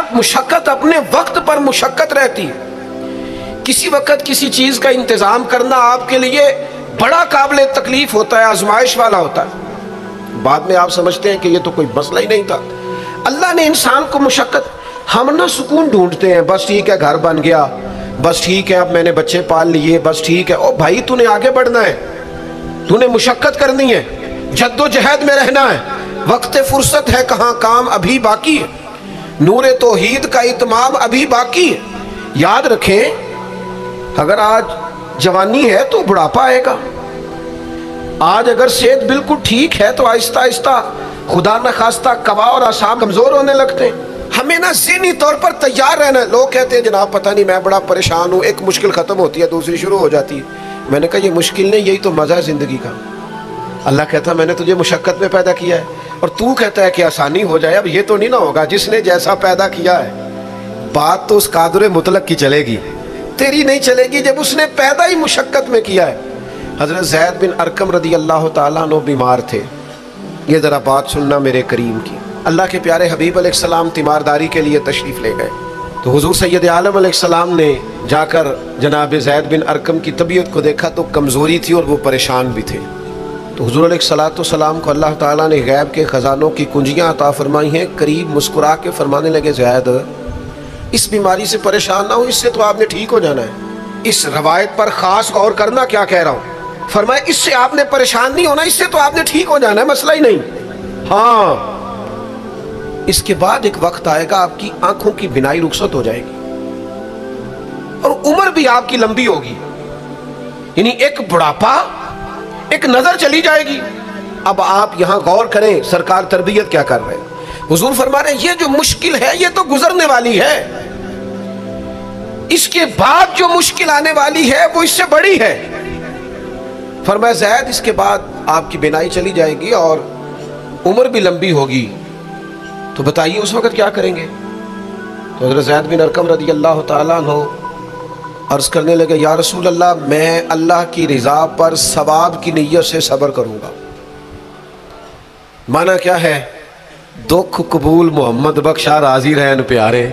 हर मुशक्कत अपने वक्त पर मुशक्कत रहती है। किसी वक्त किसी चीज़ का इंतज़ाम करना आपके लिए बड़ा काबिल तकलीफ होता है, आजमाइश वाला होता है। बाद में आप समझते हैं कि ये तो कोई मसला ही नहीं था। अल्लाह ने इंसान को मुशक्कत, हम ना सुकून ढूंढते हैं, बस ठीक है घर बन गया, बस ठीक है अब मैंने बच्चे पाल लिए, बस ठीक है। ओ भाई तूने आगे बढ़ना है, तूने मुशक्कत करनी है, जद्दोजहद में रहना है। वक्त फुर्सत है कहाँ, काम अभी बाकी है, नूर तौहीद का इत्माम अभी बाकी है। याद रखें, अगर आज जवानी है तो बुढ़ापा आएगा। आज अगर सेहत बिल्कुल ठीक है तो आहिस्ता आहिस्ता खुदा न खास्ता कवा और आसाम कमजोर होने लगते हैं। हमें ना ज़हनी तौर पर तैयार रहना है। लोग कहते हैं जनाब पता नहीं मैं बड़ा परेशान हूँ, एक मुश्किल ख़त्म होती है दूसरी शुरू हो जाती है। मैंने कहा ये मुश्किल नहीं, यही तो मज़ा है ज़िंदगी का। अल्लाह कहता मैंने तुझे मुशक्क़त में पैदा किया है और तू कहता है कि आसानी हो जाए। अब ये तो नहीं ना होगा, जिसने जैसा पैदा किया है बात तो उस कादर मुतलक की चलेगी, तेरी नहीं चलेगी जब उसने पैदा ही मुशक्क़त में किया है। हज़रत ज़ैद बिन अरकम रदी अल्लाह तआला अन्हु बीमार थे। ये ज़रा बात सुनना मेरे करीम की। अल्लाह के प्यारे हबीब अलैहिस्सलाम तीमारदारी के लिए तशरीफ़ ले गए तो हुज़ूर सैयद आलम अलैहिस्सलाम ने जाकर जनाब ज़ैद बिन अरकम की तबीयत को देखा तो कमज़ोरी थी और वो परेशान भी थे। तो हुज़ूर अलैहिस्सलाम को अल्लाह ताला ने गैब के ख़जानों की कुंजियाँ अता फरमाई हैं। करीब मुस्कुरा के फरमाने लगे ज़ैद इस बीमारी से परेशान ना हो, इससे तो आपने ठीक हो जाना है। इस रवायत पर ख़ास गौर करना क्या कह रहा हूँ। फरमाया इससे आपने परेशान नहीं होना, इससे तो आपने ठीक हो जाना है, मसला ही नहीं। हाँ, इसके बाद एक वक्त आएगा आपकी आंखों की बिनाई रुखसत हो जाएगी और उम्र भी आपकी लंबी होगी, यानी एक बुढ़ापा, एक नजर चली जाएगी। अब आप यहां गौर करें सरकार तरबियत क्या कर रहे हैं। हुजूर फरमा रहे हैं ये जो मुश्किल है ये तो गुजरने वाली है, इसके बाद जो मुश्किल आने वाली है वो इससे बड़ी है। फरमाया ज़ैद इसके बाद आपकी बिनाई चली जाएगी और उम्र भी लंबी होगी, तो बताइए उस वक्त क्या करेंगे। तो हज़रत ज़ैद बिन अरकम रदी अल्लाह तआला अन्हु अर्ज़ करने लगे या रसूल अल्लाह मैं अल्लाह की रज़ा पर सवाब की नीयत से सब्र करूँगा। माना क्या है, दुख कबूल मोहम्मद बख्शा राजी रहन प्यारे।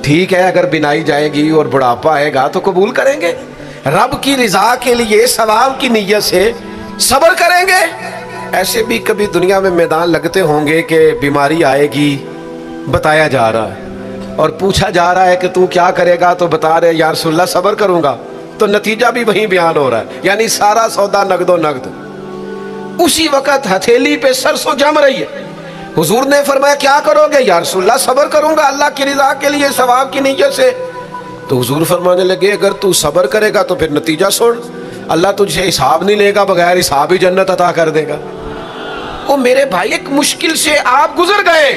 ठीक है अगर बिनाई जाएगी और बुढ़ापा आएगा तो कबूल करेंगे, रब की रज़ा के लिए सवाब की नीयत से सब्र करेंगे। ऐसे भी कभी दुनिया में मैदान लगते होंगे कि बीमारी आएगी, बताया जा रहा है और पूछा जा रहा है कि तू क्या करेगा, तो बता रहे या रसूलल्लाह सब्र करूंगा, तो नतीजा भी वहीं बयान हो रहा है, यानी सारा सौदा नगदो नगद। उसी वक्त हथेली पे सरसों जम रही है। हुजूर ने फरमाया क्या करोगे, या रसूलल्लाह सब्र करूंगा अल्लाह की रज़ा के लिए सवाब की नीयत से। तो हुजूर फरमाने लगे अगर तू सब्र करेगा तो फिर नतीजा सुन, अल्लाह तुझे हिसाब नहीं लेगा, बगैर हिसाब ही जन्नत अता कर देगा। ओ मेरे भाई एक मुश्किल से आप गुजर गए,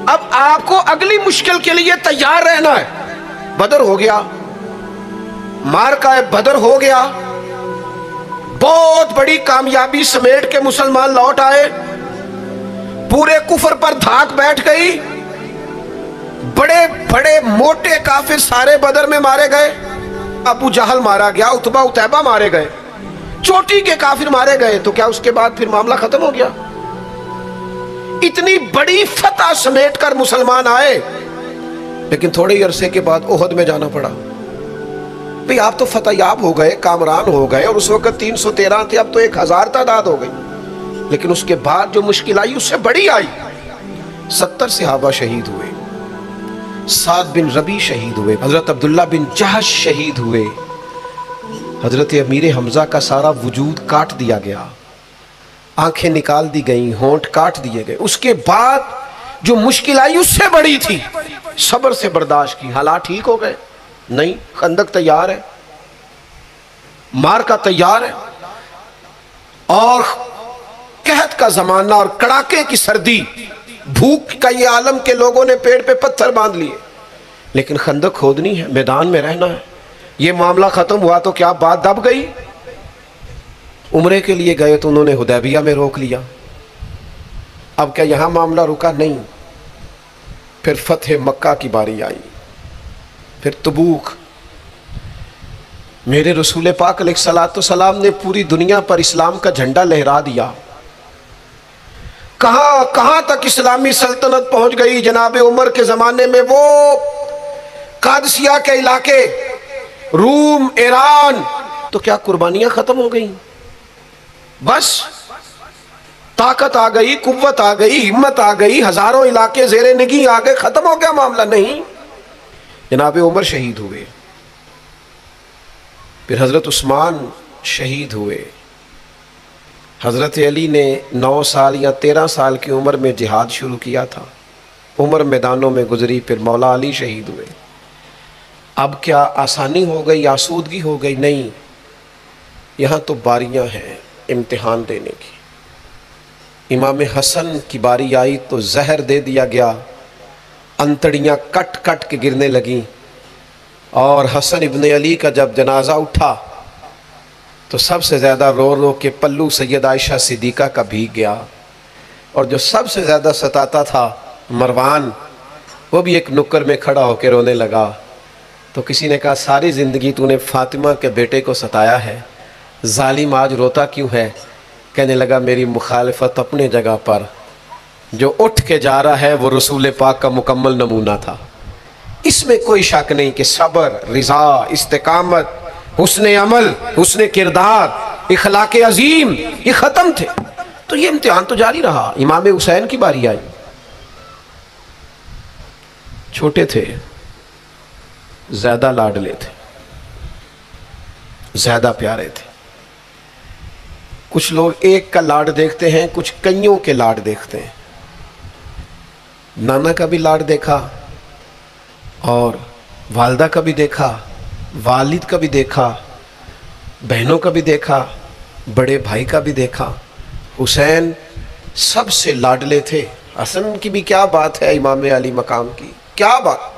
अब आपको अगली मुश्किल के लिए तैयार रहना है। बदर हो गया, मार्का बदर हो गया, बहुत बड़ी कामयाबी समेट के मुसलमान लौट आए, पूरे कुफर पर धाक बैठ गई, बड़े बड़े मोटे काफिर सारे बदर में मारे गए। अबू जहल मारा गया, उतबा उतैबा मारे गए, चोटी के काफिर मारे गए। तो क्या उसके बाद फिर मामला खत्म हो गया? इतनी बड़ी फतह समेट कर मुसलमान आए, लेकिन थोड़े ही अरसे के बाद ओहद में जाना पड़ा। भाई आप तो फतहयाब हो गए, कामरान हो गए, और उस वक्त 313 थे, अब तो 1000 तादाद हो गई। लेकिन उसके बाद जो मुश्किल आई उससे बड़ी आई। 70 सहाबा शहीद हुए, साद बिन रबी शहीद हुए, हजरत अब्दुल्ला बिन जहश शहीद हुए, हजरत अमीर हमजा का सारा वजूद काट दिया गया, आंखें निकाल दी गई, होंठ काट दिए गए। उसके बाद जो मुश्किल आई उससे बड़ी थी, सब्र से बर्दाश्त की, हालात ठीक हो गए। नहीं, खंदक तैयार है, मार्का तैयार है, और कहत का जमाना और कड़ाके की सर्दी, भूख का ये आलम के लोगों ने पेड़ पे पत्थर बांध लिए, लेकिन खंदक खोदनी है, मैदान में रहना है। ये मामला खत्म हुआ तो क्या बात दब गई? उम्रे के लिए गए तो उन्होंने हुदैबिया में रोक लिया। अब क्या यहां मामला रुका? नहीं, फिर फतह मक्का की बारी आई, फिर तबूक। मेरे रसूल पाक अलैहिस्सलाम ने पूरी दुनिया पर इस्लाम का झंडा लहरा दिया। कहां कहां तक इस्लामी सल्तनत पहुंच गई। जनाब उमर के ज़माने में वो कादसिया के इलाके, रूम, ईरान, तो क्या कुर्बानियां ख़त्म हो गई? बस ताकत आ गई, कुव्वत आ गई, हिम्मत आ गई, हज़ारों इलाके ज़ेरे निगी आ गए, ख़त्म हो गया मामला? नहीं, जनाब उमर शहीद हुए, फिर हज़रत उस्मान शहीद हुए, हज़रत अली ने 9 साल या 13 साल की उम्र में जिहाद शुरू किया था, उम्र मैदानों में गुजरी, फिर मौला अली शहीद हुए। अब क्या आसानी हो गई, आसूदगी हो गई? नहीं, यहाँ तो बारियाँ हैं इम्तिहान देने की। इमाम हसन की बारी आई तो जहर दे दिया गया, अंतड़ियाँ कट कट के गिरने लगीं, और हसन इब्न अली का जब जनाजा उठा तो सबसे ज़्यादा रो रो के पल्लू सैयद आयशा सिद्दीक़ा का भीग गया, और जो सबसे ज़्यादा सताता था मरवान, वो भी एक नुक्कर में खड़ा होकर रोने लगा। तो किसी ने कहा, सारी ज़िंदगी तूने फ़ातिमा के बेटे को सताया है, जालिम आज रोता क्यों है? कहने लगा, मेरी मुखालफत अपने जगह पर, जो उठ के जा रहा है वो रसूल पाक का मुकम्मल नमूना था। इसमें कोई शक नहीं कि सब्र, रिज़ा, इस्तिकामत, हुस्ने अमल, हुस्ने किरदार, इखलाके अजीम, ये ख़त्म थे। तो ये इम्तिहान तो जारी रहा। इमाम हुसैन की बारी आई, छोटे थे, ज़्यादा लाडले थे, ज़्यादा प्यारे थे। कुछ लोग एक का लाड देखते हैं, कुछ कईयों के लाड देखते हैं। नाना का भी लाड देखा, और वालदा का भी देखा, वालिद का भी देखा, बहनों का भी देखा, बड़े भाई का भी देखा। हुसैन सबसे लाडले थे। हसन की भी क्या बात है, इमाम अली मकाम की क्या बात,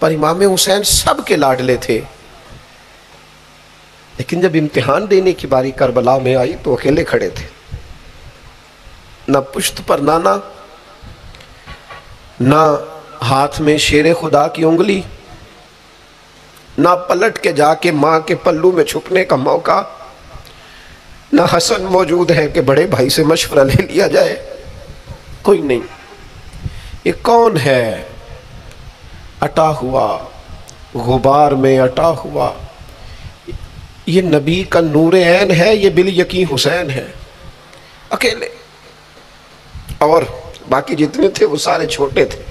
पर इमाम हुसैन सब के लाडले थे। लेकिन जब इम्तिहान देने की बारी करबला में आई तो अकेले खड़े थे, ना पुश्त पर नाना, ना हाथ में शेर खुदा की उंगली, ना पलट के जाके माँ के पल्लू में छुपने का मौका, ना हसन मौजूद है कि बड़े भाई से मशवरा ले लिया जाए, कोई नहीं। ये कौन है? अटा हुआ, गुबार में अटा हुआ, ये नबी का नूर ऐन है, ये बिल यकीन हुसैन है, अकेले। और बाकी जितने थे वो सारे छोटे थे।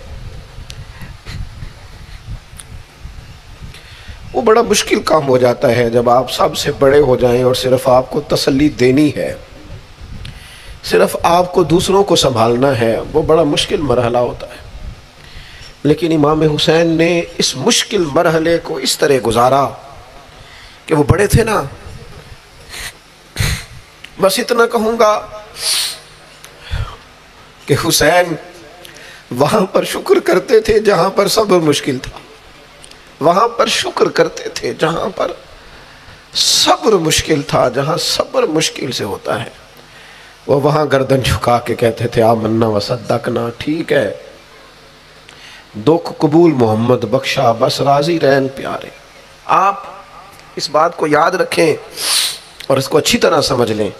वो बड़ा मुश्किल काम हो जाता है जब आप सबसे बड़े हो जाएं और सिर्फ आपको तसल्ली देनी है, सिर्फ आपको दूसरों को संभालना है, वो बड़ा मुश्किल मरहला होता है। लेकिन इमाम हुसैन ने इस मुश्किल मरहले को इस तरह गुजारा कि वो बड़े थे ना। बस इतना कहूँगा कि हुसैन वहाँ पर शुक्र करते थे जहाँ पर सब्र मुश्किल था, वहाँ पर शुक्र करते थे जहाँ पर सब्र मुश्किल था। जहाँ सब्र मुश्किल से होता है वो वहाँ गर्दन झुका के कहते थे, आमन्ना व सद्दकना, ठीक है, दुख कबूल मोहम्मद बख्शा, बस राजी रहन प्यारे। आप इस बात को याद रखें और इसको अच्छी तरह समझ लें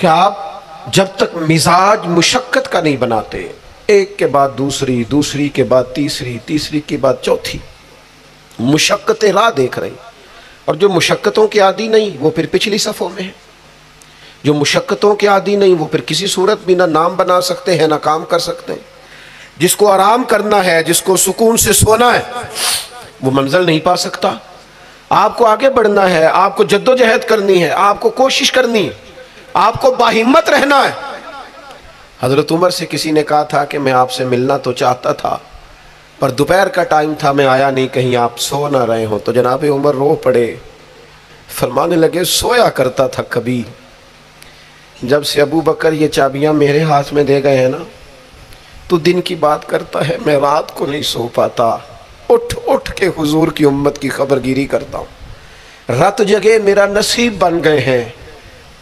कि आप जब तक मिजाज मुशक्कत का नहीं बनाते, एक के बाद दूसरी, दूसरी के बाद तीसरी, तीसरी के बाद चौथी मुशक्कतें राह देख रही, और जो मुशक्कतों के आदी नहीं वो फिर पिछली सफ़ों में है। जो मुशक्कतों के आदी नहीं वो फिर किसी सूरत भी ना नाम बना सकते हैं ना काम कर सकते हैं। जिसको आराम करना है, जिसको सुकून से सोना है, वो मंजिल नहीं पा सकता। आपको आगे बढ़ना है, आपको जद्दोजहद करनी है, आपको कोशिश करनी है, आपको बाहिम्मत रहना है। हज़रत उमर से किसी ने कहा था कि मैं आपसे मिलना तो चाहता था पर दोपहर का टाइम था, मैं आया नहीं, कहीं आप सो ना रहे हो। तो जनाब उमर रो पड़े, फरमाने लगे, सोया करता था कभी, जब से अबू बकर ये चाबियां मेरे हाथ में दे गए हैं ना, तो दिन की बात करता है, मैं रात को नहीं सो पाता, उठ उठ के हुजूर की उम्मत की खबरगिरी करता हूँ। रात जगह मेरा नसीब बन गए हैं,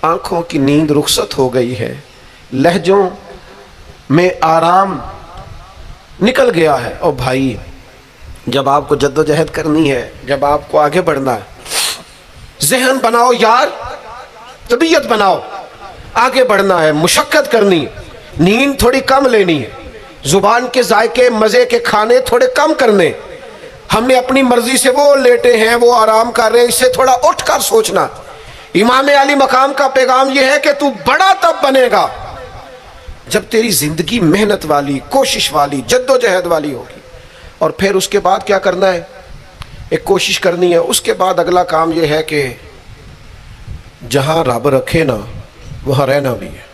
आँखों की नींद रुखसत हो गई है, लहजों में आराम निकल गया है। और भाई, जब आपको जद्दोजहद करनी है, जब आपको आगे बढ़ना है, जहन बनाओ यार, तबीयत बनाओ, आगे बढ़ना है, मुशक्कत करनी, नींद थोड़ी कम लेनी है, जुबान के जायके मज़े के खाने थोड़े कम करने। हमने अपनी मर्जी से वो लेटे हैं, वो आराम कर रहे हैं, इससे थोड़ा उठ कर सोचना। इमाम अली मकाम का पैगाम यह है कि तू बड़ा तब बनेगा जब तेरी जिंदगी मेहनत वाली, कोशिश वाली, जद्दोजहद वाली होगी। और फिर उसके बाद क्या करना है, एक कोशिश करनी है। उसके बाद अगला काम यह है कि जहाँ रब रखे ना वहाँ रहना भी है,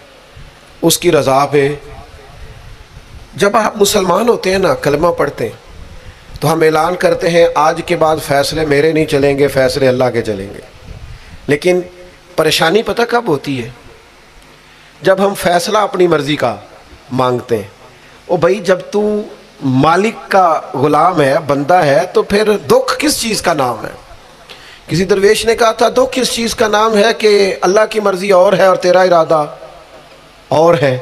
उसकी रज़ा पे। जब आप मुसलमान होते हैं ना, कलमा पढ़ते हैं, तो हम ऐलान करते हैं आज के बाद फ़ैसले मेरे नहीं चलेंगे, फ़ैसले अल्लाह के चलेंगे। लेकिन परेशानी पता कब होती है, जब हम फ़ैसला अपनी मर्ज़ी का मांगते हैं। ओ भाई, जब तू मालिक का ग़ुलाम है, बंदा है, तो फिर दुख किस चीज़ का नाम है? किसी दरवेश ने कहा था, दुख किस चीज़ का नाम है कि अल्लाह की मर्ज़ी और है और तेरा इरादा और है।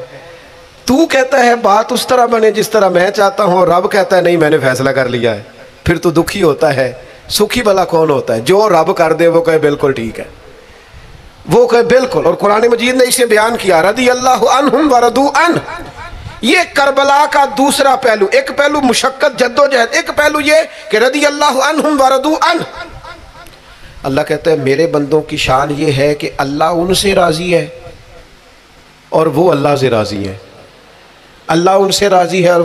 तू कहता है बात उस तरह बने जिस तरह मैं चाहता हूँ, रब कहता है नहीं मैंने फैसला कर लिया है। फिर तो दुखी होता है। सुखी भला कौन होता है? जो रब कर दे वो कहे बिल्कुल ठीक है, वो कहे बिल्कुल। और कुरान मजीद ने इसे बयान किया, रदी अल्लाहु अन्हुम व रदू अन। ये करबला का दूसरा पहलू। एक पहलू मुशक्कत जद्दोजहद, एक पहलू ये कि रदी अल्लाहु अन्हुम व रदू अन। अल्लाह कहता है मेरे बंदों की शान ये है कि अल्लाह उनसे राज़ी है और वो अल्लाह से राज़ी है। अल्लाह उनसे राज़ी है और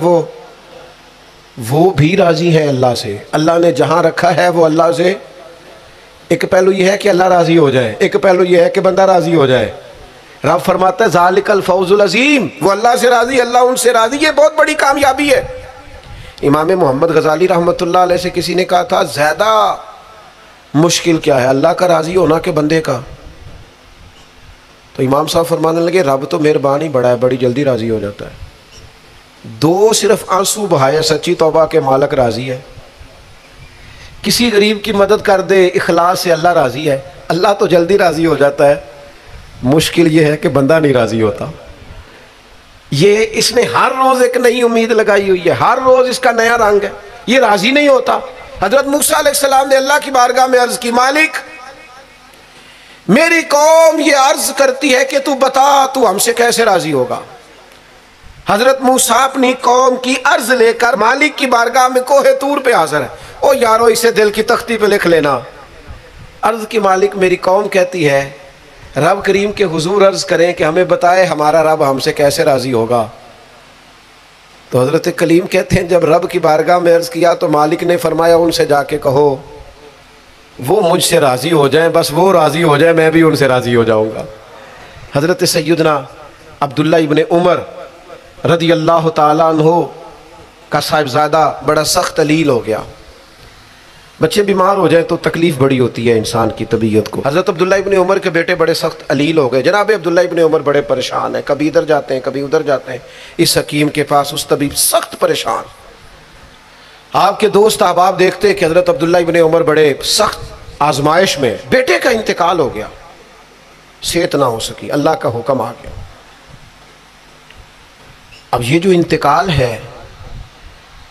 वो भी राज़ी है अल्लाह से। अल्लाह ने जहाँ रखा है वो अल्लाह से। एक पहलू ये है कि अल्लाह राज़ी हो जाए, एक पहलू ये है कि बंदा राज़ी हो जाए। रब फरमाता है ज़ालिकल फ़ौज़ुल अज़ीम, वो अल्लाह से राज़ी, अल्लाह उनसे राज़ी, ये बहुत बड़ी कामयाबी है। इमाम मोहम्मद गज़ाली रहमतुल्लाह अलैह से किसी ने कहा था, ज़्यादा मुश्किल क्या है, अल्लाह का राज़ी होना कि बंदे का? तो इमाम साहब फरमाने लगे, रब तो मेहरबान ही बड़ा है, बड़ी जल्दी राज़ी हो जाता है। दो सिर्फ आंसू बहाए, सच्ची तौबा के मालिक राज़ी है। किसी गरीब की मदद कर दे इखलास से, अल्लाह राज़ी है। अल्लाह तो जल्दी राज़ी हो जाता है, मुश्किल ये है कि बंदा नहीं राज़ी होता। ये इसने हर रोज़ एक नई उम्मीद लगाई हुई है, हर रोज़ इसका नया रंग है, ये राज़ी नहीं होता। हज़रत मूसा अलैहिस्सलाम ने अल्लाह की बारगाह में अर्ज़ की, मालिक मेरी कौम ये अर्ज़ करती है कि तू बता, तू हमसे कैसे राज़ी होगा। हज़रत मूसा अपनी कौम की अर्ज़ लेकर मालिक की बारगाह में कोहे तूर पे हाज़िर है। ओ यारो, इसे दिल की तख्ती पे लिख लेना। अर्ज़ की, मालिक मेरी कौम कहती है रब करीम के हुजूर अर्ज़ करें कि हमें बताए हमारा रब हमसे कैसे राज़ी होगा। तो हज़रत कलीम कहते हैं जब रब की बारगाह में अर्ज़ किया तो मालिक ने फरमाया उनसे जाके कहो वो मुझसे राज़ी हो जाएं, बस वो राज़ी हो जाए मैं भी उनसे राज़ी हो जाऊँगा। हज़रत सैयदना अब्दुल्ला इब्ने उमर रदी अल्लाह ताला अन्हु का साहिबजादा बड़ा सख्त अलील हो गया। बच्चे बीमार हो जाए तो तकलीफ़ बड़ी होती है इंसान की तबीयत को। हज़रत अब्दुल्ला इब्ने उमर के बेटे बड़े सख्त अलील हो गए। जनाब अब्दुल्ला इब्ने उमर बड़े परेशान हैं, कभी इधर जाते हैं कभी उधर जाते हैं, इस हकीम के पास उस तबीब, सख्त परेशान। आपके दोस्त अहबाब देखते हैं कि हज़रत अब्दुल्ला इब्ने उमर बड़े सख्त आजमाइश में, बेटे का इंतकाल हो गया, सेहत ना हो सकी, अल्लाह का हुक्म आ गया। अब ये जो इंतकाल है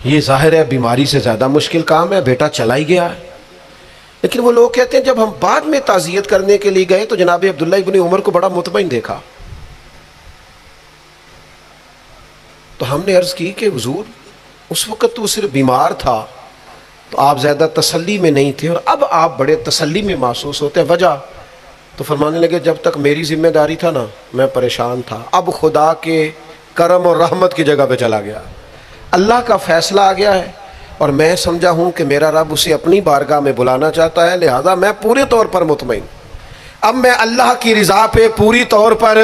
ये जाहिर है बीमारी से ज़्यादा मुश्किल काम है, बेटा चला ही गया है। लेकिन वो लोग कहते हैं जब हम बाद में ताज़ियत करने के लिए गए तो जनाब अब्दुल्ला इब्ने उमर को बड़ा मुतमईन देखा। तो हमने अर्ज़ की कि हुजूर उस वक़्त तो सिर्फ बीमार था तो आप ज़्यादा तसल्ली में नहीं थे और अब आप बड़े तसल्ली में महसूस होते हैं, वजह? तो फरमाने लगे जब तक मेरी जिम्मेदारी था ना मैं परेशान था, अब खुदा के करम और रहमत की जगह पे चला गया, अल्लाह का फ़ैसला आ गया है और मैं समझा हूँ कि मेरा रब उसे अपनी बारगाह में बुलाना चाहता है, लिहाजा मैं पूरे तौर पर मुतमईन, अब मैं अल्लाह की रज़ा पे पूरी तौर पर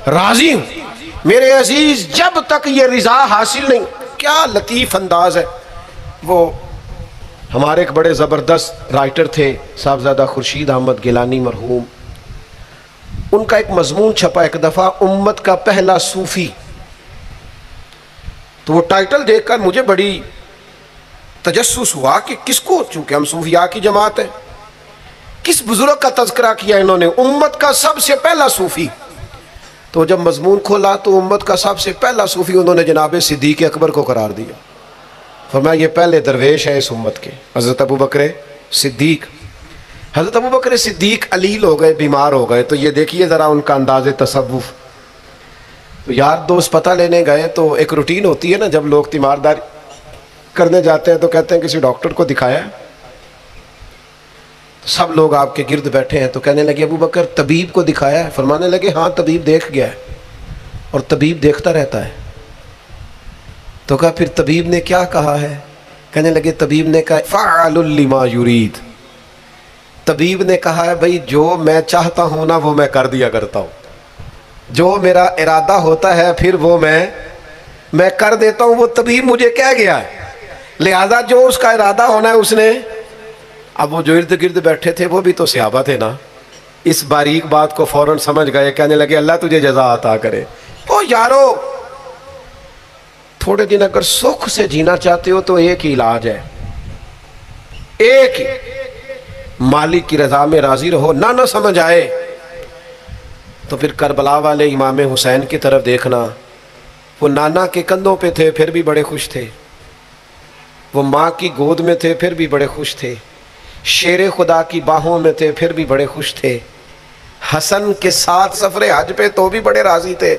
राज़ी हूँ। मेरे अजीज़, जब तक ये रज़ा हासिल नहीं, क्या लतीफ़ अंदाज़ है। वो हमारे एक बड़े ज़बरदस्त राइटर थे साहबजादा खुर्शीद अहमद गिलानी मरहूम, उनका एक मजमून छपा एक दफ़ा, उम्मत का पहला सूफ़ी। तो वो टाइटल देखकर मुझे बड़ी तजस्सुस हुआ कि किसको, चूँकि हम सूफिया की जमात है, किस बुजुर्ग का तज़किरा किया इन्होंने, उम्मत का सबसे पहला सूफ़ी। तो जब मजमून खोला तो उम्मत का सबसे पहला सूफ़ी उन्होंने जनाब सिद्दीक़ अकबर को करार दिया। फरमाया ये पहले दरवेश है इस उम्मत के, हज़रत अबू बकर सिद्दीक़। हज़रत अबू बकर सिद्दीक़ अलील हो गए, बीमार हो गए। तो ये देखिए ज़रा उनका अंदाज़ तसव्वुफ़। तो यार दोस्त पता लेने गए तो एक रूटीन होती है ना, जब लोग तीमारदारी करने जाते हैं तो कहते हैं किसी डॉक्टर को दिखाया है। तो सब लोग आपके गिर्द बैठे हैं तो कहने लगे अबू बकर तबीब को दिखाया है? फरमाने लगे हाँ तबीब देख गया है और तबीब देखता रहता है। तो कहा फिर तबीब ने क्या कहा है? कहने लगे तबीब ने कहा फ़अलुल लिमा युरीद। तबीब ने कहा है भाई जो मैं चाहता हूँ ना वो मैं कर दिया करता हूँ, जो मेरा इरादा होता है फिर वो मैं कर देता हूँ। वो तबीब मुझे कह गया है, लिहाजा जो उसका इरादा होना है उसने। अब वो जो इर्द गिर्द बैठे थे वो भी तो सहाबा थे ना, इस बारीक बात को फौरन समझ गए। कहने लगे अल्लाह तुझे जज़ा अता करे। ओ यारो, थोड़े दिन अगर सुख से जीना चाहते हो तो एक ही इलाज है, एक ही, मालिक की रजा में राजी रहो। ना समझ आए तो फिर करबला वाले इमाम हुसैन की तरफ देखना। वो नाना के कंधों पे थे फिर भी बड़े खुश थे, वो माँ की गोद में थे फिर भी बड़े खुश थे, शेर खुदा की बाहों में थे फिर भी बड़े खुश थे, हसन के साथ सफरे हज पे तो भी बड़े राजी थे।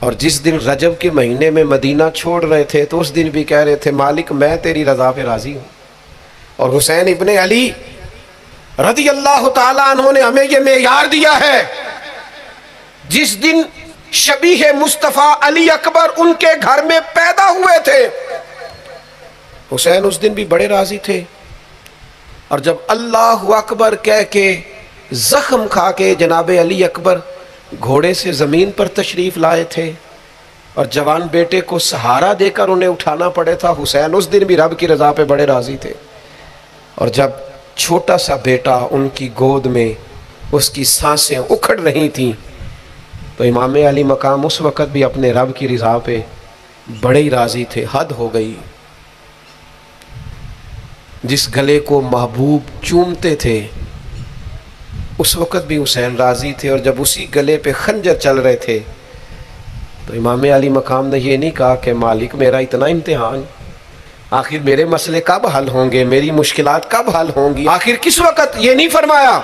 और जिस दिन रजब के महीने में मदीना छोड़ रहे थे तो उस दिन भी कह रहे थे मालिक मैं तेरी रजा पे राजी हूँ। और हुसैन इब्ने अली रज़ी अल्लाह ताला अन्हु ने हमें ये मेयार दिया है, जिस दिन शबीह मुस्तफ़ा अली अकबर उनके घर में पैदा हुए थे हुसैन उस दिन भी बड़े राजी थे। और जब अल्लाह अकबर कह के जख्म खा के जनाब अली अकबर घोड़े से ज़मीन पर तशरीफ़ लाए थे और जवान बेटे को सहारा देकर उन्हें उठाना पड़े था, हुसैन उस दिन भी रब की रज़ा पे बड़े राज़ी थे। और जब छोटा सा बेटा उनकी गोद में उसकी सांसें उखड़ रही थीं तो इमाम अली मकाम उस वक़्त भी अपने रब की रज़ा पे बड़े ही राज़ी थे। हद हो गई, जिस गले को महबूब चूमते थे उस वक़्त भी हुसैन राज़ी थे। और जब उसी गले पे खंजर चल रहे थे तो इमाम अली मकाम ने ये नहीं कहा कि मालिक मेरा इतना इम्तिहान, आखिर मेरे मसले कब हल होंगे, मेरी मुश्किलात कब हल होंगी, आखिर किस वक़्त, ये नहीं फरमाया।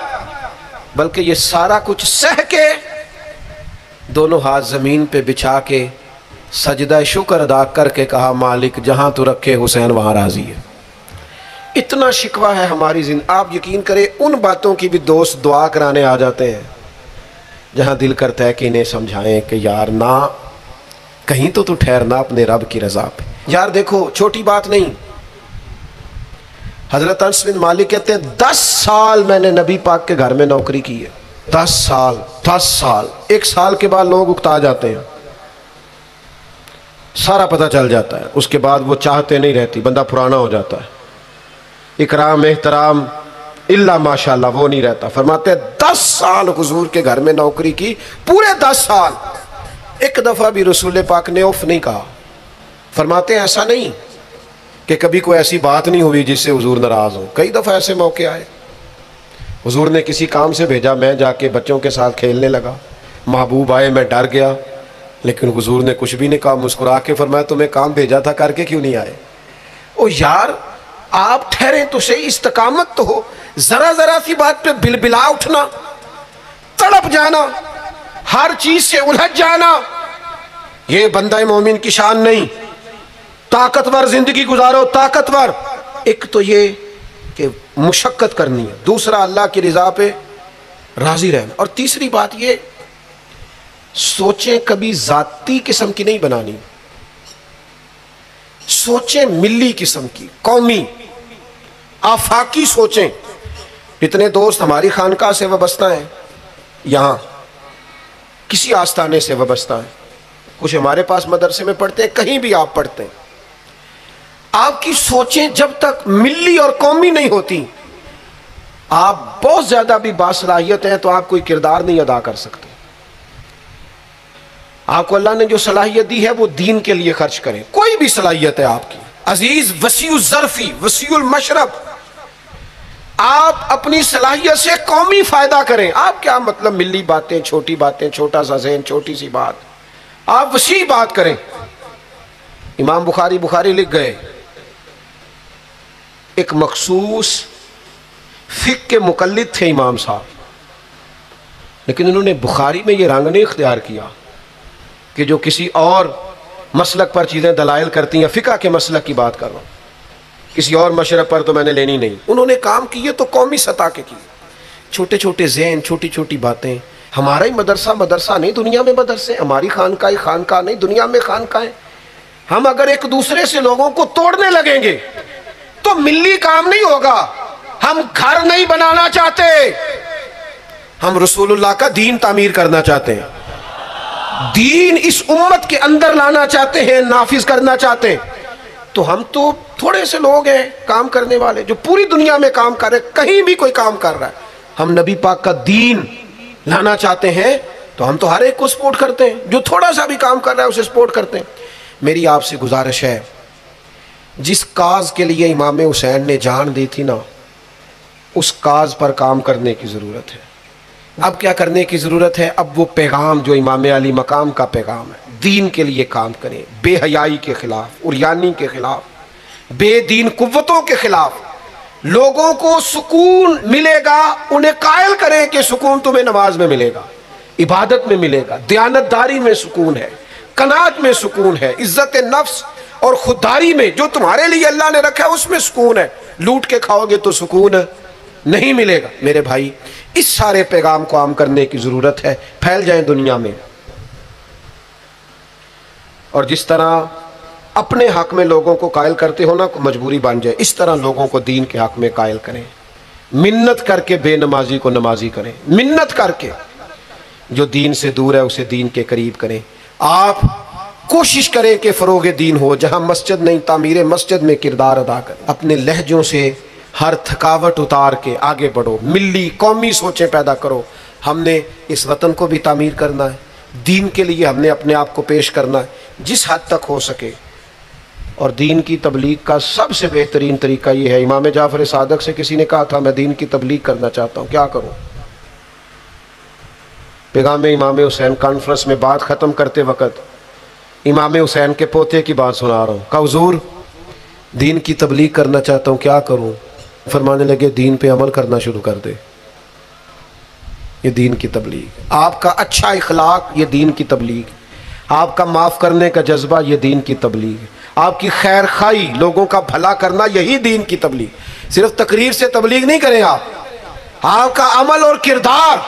बल्कि ये सारा कुछ सह के दोनों हाथ ज़मीन पे बिछा के सजदा शुक्र अदा करके कहा मालिक जहाँ तू रखे हुसैन वहाँ राज़ी है। इतना शिकवा है हमारी जिंदगी। आप यकीन करें उन बातों की भी दोस्त दुआ कराने आ जाते हैं जहाँ दिल करता है कि इन्हें समझाएं कि यार ना कहीं तो तू ठहरना अपने रब की रज़ा पे। यार देखो छोटी बात नहीं, हज़रत अनस बिन मालिक कहते हैं 10 साल मैंने नबी पाक के घर में नौकरी की है। 10 साल। एक साल के बाद लोग उकता जाते हैं, सारा पता चल जाता है, उसके बाद वो चाहते नहीं रहती, बंदा पुराना हो जाता है, इकराम एहतराम इल्ला माशाल्लाह वो नहीं रहता। फरमाते हैं 10 साल हुजूर के घर में नौकरी की, पूरे 10 साल एक दफ़ा भी रसूल पाक ने उफ नहीं कहा। फरमाते हैं ऐसा नहीं कि कभी कोई ऐसी बात नहीं हुई जिससे हुजूर नाराज़ हो। कई दफ़ा ऐसे मौके आए, हुजूर ने किसी काम से भेजा, मैं जाके बच्चों के साथ खेलने लगा, महबूब आए, मैं डर गया, लेकिन हुजूर ने कुछ भी नहीं कहा, मुस्कुरा के फरमाया तुम्हें काम भेजा था करके क्यों नहीं आए। ओ यार आप ठहरे तो सही, इस्तकामत तो हो, जरा सी बात पे बिलबिला उठना, तड़प जाना, हर चीज से उलझ जाना, ये बंदा मोमिन की शान नहीं। ताकतवर जिंदगी गुजारो, ताकतवर। एक तो ये कि मुशक्कत करनी है, दूसरा अल्लाह की रज़ा पे राजी रहना, और तीसरी बात ये सोचें कभी जाती किस्म की नहीं बनानी, सोचें मिली किस्म की, कौमी आफाकी सोचें। इतने दोस्त हमारी खानकाह से वाबस्ता हैं, यहाँ किसी आस्थाने से वाबस्ता हैं, कुछ हमारे पास मदरसे में पढ़ते हैं, कहीं भी आप पढ़ते हैं। आपकी सोचें जब तक मिली और कौमी नहीं होती, आप बहुत ज्यादा भी बासलाहियत हैं तो आप कोई किरदार नहीं अदा कर सकते। आपको अल्लाह ने जो सलाहियत दी है वो दीन के लिए खर्च करें। कोई भी सलाहियत है आपकी, अजीज वसीउल ज़र्फी वसीउल मशरब, आप अपनी सलाहियत से कौमी फायदा करें। आप क्या मतलब मिली बातें, छोटी बातें, छोटा सा ज़हन, छोटी सी बात, आप वसी बात करें। इमाम बुखारी लिख गए, एक मखसूस फिक़्ह के मुक़ल्लिद थे इमाम साहब, लेकिन उन्होंने बुखारी में ये रंग नहीं इख्तियार किया कि जो किसी और मसलक पर चीज़ें दलाइल करती हैं, फ़िक़ह के मसलक की बात कर रहा हूँ, किसी और मशरब पर तो मैंने लेनी नहीं। उन्होंने काम किए तो कौमी सतह के किए, छोटे छोटे ज़हन, छोटी छोटी बातें। हमारा ही मदरसा मदरसा नहीं, दुनिया में मदरसे, हमारी खानका खानका नहीं, दुनिया में खानका। हम अगर एक दूसरे से लोगों को तोड़ने लगेंगे तो मिल्ली काम नहीं होगा। हम घर नहीं बनाना चाहते, हम रसूलुल्लाह का दीन तामीर करना चाहते हैं, दीन इस उम्मत के अंदर लाना चाहते हैं, नाफिज करना चाहते हैं। तो हम तो थोड़े से लोग हैं काम करने वाले जो पूरी दुनिया में काम कर रहे हैं, कहीं भी कोई काम कर रहा है। हम नबी पाक का दीन लाना चाहते हैं तो हम तो हर एक को सपोर्ट करते हैं, जो थोड़ा सा भी काम कर रहा है उसे सपोर्ट करते हैं। मेरी आपसे गुजारिश है, जिस काज के लिए इमाम हुसैन ने जान दी थी ना, उस काज पर काम करने की ज़रूरत है। अब क्या करने की ज़रूरत है? अब वो पैगाम जो इमाम अली मकाम का पैगाम है, दीन के लिए काम करें, बेहयाई के ख़िलाफ़, उरियानी के ख़िलाफ़, बेदीन कुव्वतों के ख़िलाफ़। लोगों को सुकून मिलेगा, उन्हें कायल करें कि सुकून तुम्हें नमाज में मिलेगा, इबादत में मिलेगा, दयानतदारी में सुकून है, कनात में सुकून है, इज्जत नफ्स और खुददारी में जो तुम्हारे लिए अल्लाह ने रखा है उसमें सुकून है। लूट के खाओगे तो सुकून नहीं मिलेगा। मेरे भाई, इस सारे पैगाम को आम करने की ज़रूरत है, फैल जाए दुनिया में। और जिस तरह अपने हक में लोगों को कायल करते हो ना, मजबूरी बन जाए, इस तरह लोगों को दीन के हक में कायल करें। मिन्नत करके बेनमाजी को नमाजी करें, मिन्नत करके जो दीन से दूर है उसे दीन के करीब करें। आप कोशिश करें कि फ़रोग़ दीन हो, जहाँ मस्जिद नहीं तामीर मस्जिद में किरदार अदा करें। अपने लहजों से हर थकावट उतार के आगे बढ़ो, मिली कौमी सोचें पैदा करो। हमने इस वतन को भी तामीर करना है, दीन के लिए हमने अपने आप को पेश करना है जिस हद तक हो सके। और दीन की तबलीग का सबसे बेहतरीन तरीका ये है, इमाम जाफ़र सादक से किसी ने कहा था मैं दीन की तबलीग करना चाहता हूँ, क्या करूँ? पैगाम इमाम हुसैन कॉन्फ्रेंस में बात ख़त्म करते वक़्त इमाम हुसैन के पोते की बात सुना रहा हूँ। कहा हुज़ूर दीन की तबलीग करना चाहता हूँ, क्या करूँ? फरमाने लगे दीन पे अमल करना शुरू कर दे, ये दीन की तबलीग। आपका अच्छा इखलाक ये दीन की तबलीग, आपका माफ़ करने का जज्बा ये दीन की तबलीग, आपकी खैर खाई लोगों का भला करना यही दीन की तबलीग। सिर्फ तकरीर से तबलीग नहीं करें आप, आपका अमल और किरदार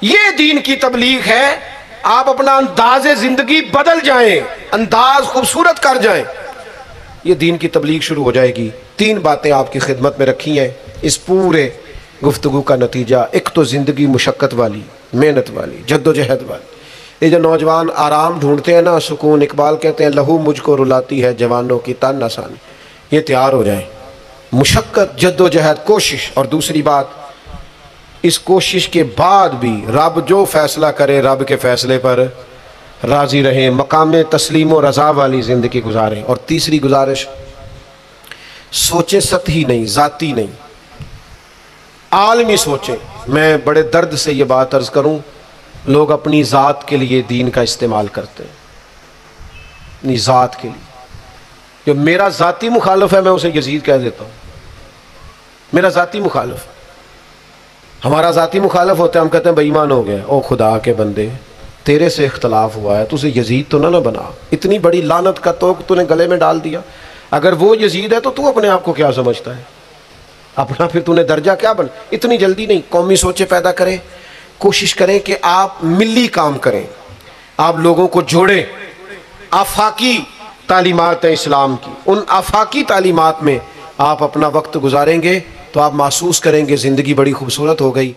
ये दीन की तबलीग है। आप अपना अंदाज़े ज़िंदगी बदल जाएं, अंदाज खूबसूरत कर जाएं, ये दीन की तबलीग शुरू हो जाएगी। 3 बातें आपकी खिदमत में रखी हैं इस पूरे गुफ्तगू का नतीजा। एक तो ज़िंदगी मुशक्क़त वाली, मेहनत वाली, जद्दोजहद वाली। ये जो नौजवान आराम ढूंढते हैं ना, सुकून, इकबाल कहते हैं लहू मुझको रुलाती है जवानों की तन आसानी, ये तैयार हो जाए। मुशक्क़त, जद्दोजहद, कोशिश। और दूसरी बात, इस कोशिश के बाद भी रब जो फैसला करे रब के फैसले पर राज़ी रहें, मकाम तस्लीम व रज़ा वाली ज़िंदगी गुजारें। और तीसरी गुजारिश, सोचें सतही नहीं, ज़ाती नहीं, आलमी सोचें। मैं बड़े दर्द से ये बात अर्ज़ करूं, लोग अपनी ज़ात के लिए दीन का इस्तेमाल करते हैं, अपनी ज़ात के लिए। जो मेरा ज़ाती मुखालिफ है मैं उसे यजीद कह देता हूँ, मेरा ज़ाती मुखालिफ। हमारा ज़ाती मुखालिफ होता है, हम कहते हैं बेईमान हो गया। ओ खुदा के बंदे, तेरे से इख्तलाफ हुआ है, तुझे यजीद तो ना बना, इतनी बड़ी लानत का तोक तूने गले में डाल दिया। अगर वो यजीद है तो तू अपने आप को क्या समझता है? अपना फिर तूने दर्जा क्या बन? इतनी जल्दी नहीं, कौमी सोचे पैदा करें, कोशिश करें कि आप मिली काम करें, आप लोगों को जोड़ें। आफाकी तालीमात है इस्लाम की, उन आफाकी तालीमात में आप अपना वक्त गुजारेंगे तो आप महसूस करेंगे ज़िंदगी बड़ी खूबसूरत हो गई।